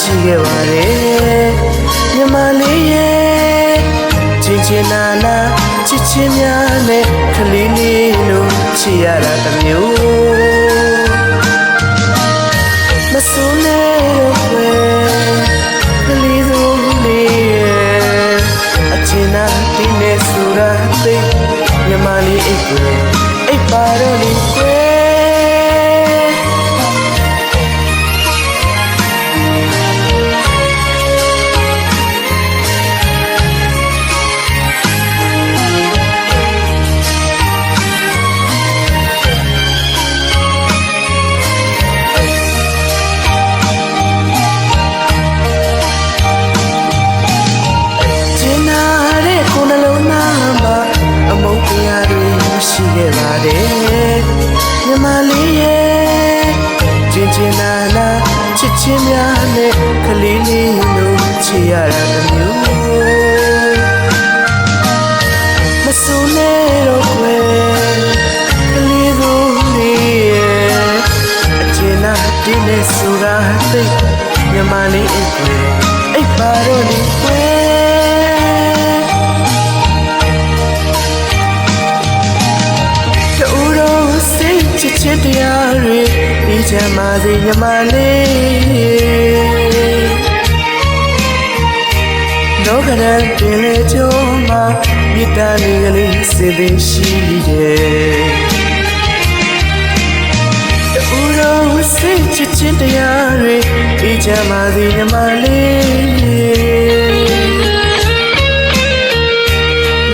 ရှိခဲ့ပါတယ်မြမလေးရဲ့ချင်းချင်းနာနာချစ်ချင်းများနဲ့ကလေးလေးလို့ချစ်ရတာတစ်မျိုးမဆိုးနဲ့တော့ပဲကလေးစိုးလေးရဲ့အချင်းနာတင်းနဲ့ဆိုတာသိမြမလေးအိတ်ကိုအိတ်ပါတော့လေကွယ်ရှိခဲ့ပါတယ်မြမလေးရဲ့ချင်းချင်းနာနာချစ်ချင်းများနဲ့ကလေးလေးလို့ချစ်ရတာတစ်မျိုးမဆိုးနဲ့တော့ကွယ်ကလေးစိုးလေးရဲ့အချင်းနာတင်းနဲ့ဆိုတာသိမြမလေးအိတ်ကွယ်အိတ်ပါတော့လေကွယ်ချစ်ချစ်တရားတွေဒီချမ်းပါစေမြမလေးလောကရန်ပင်လေကျုံးမှာမြတ်တာလေးကလေးစေသေးရှိတယ်တူတော်စိတ်ချစ်ချစ်တရားတွေဒီချမ်းပါစေမြမလေး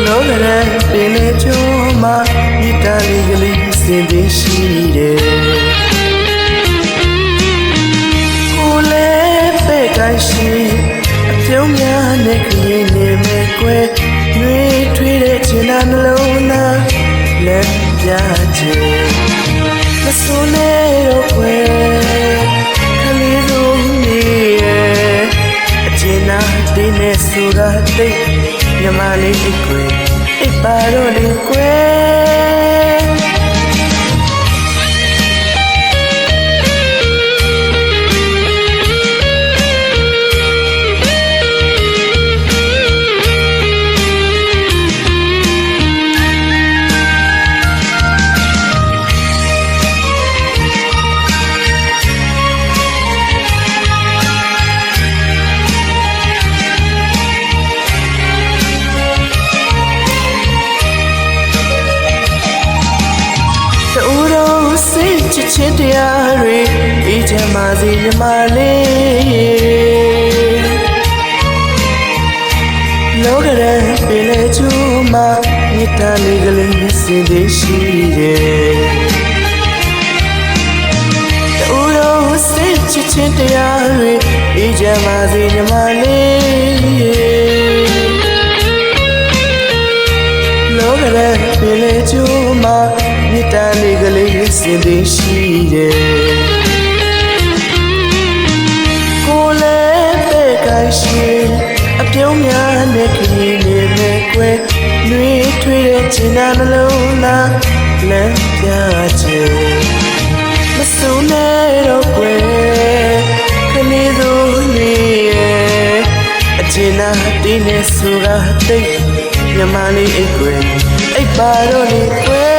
လောကရန်ပင်လေကျုံးမှာမြတ်တာလေးကလေးစင်သေးရှိတယ်ကိုလည်းပဲ့ကိုင်းရှိအပြုံးများနဲ့ခရင်နေမယ်ကွယ်နှွေးထွေးတဲ့ချင်တာနှလုံးသားလက်ပြချင်မဆိုးနဲ့တော့ကွယ်ခလေးစိုးလေးရဲ့အချင်နာတင်းနဲ့ဆိုတာသိမြမလေးအိတ်ကွယ်အိတ်ပါတော့လေကွယ်ချစ်ချင်းတရားတွေဒီချမ်းပါစေမြမလေးလောကရန်ပင်လေကျူးမှာမြတ်တာလေးကလေးစင်သေးရှိတယ်တူတော်စိတ်ချစ်ချင်းတရားတွေဒီချမ်းပါစေမြမလေးလောကရန်ပင်လေကျူးမှာမြတ်တာလေးကလေးစင်သေးရှိတယ်ကိုလည်းပဲ့ကိုင်းရှိအပြုံးများနဲ့ခရင်နေမယ်ကွယ်နှွေးထွေးတဲ့ချင်တာနှလုံးသားလက်ပြချင်မဆိုးနဲ့တော့ကွယ်ခလေးစိုးလေးရဲ့အချင်နာတင်းနဲ့ဆိုတာသိမြမလေးအိတ်ကွယ်အိတ်ပါတော့လေကွယ်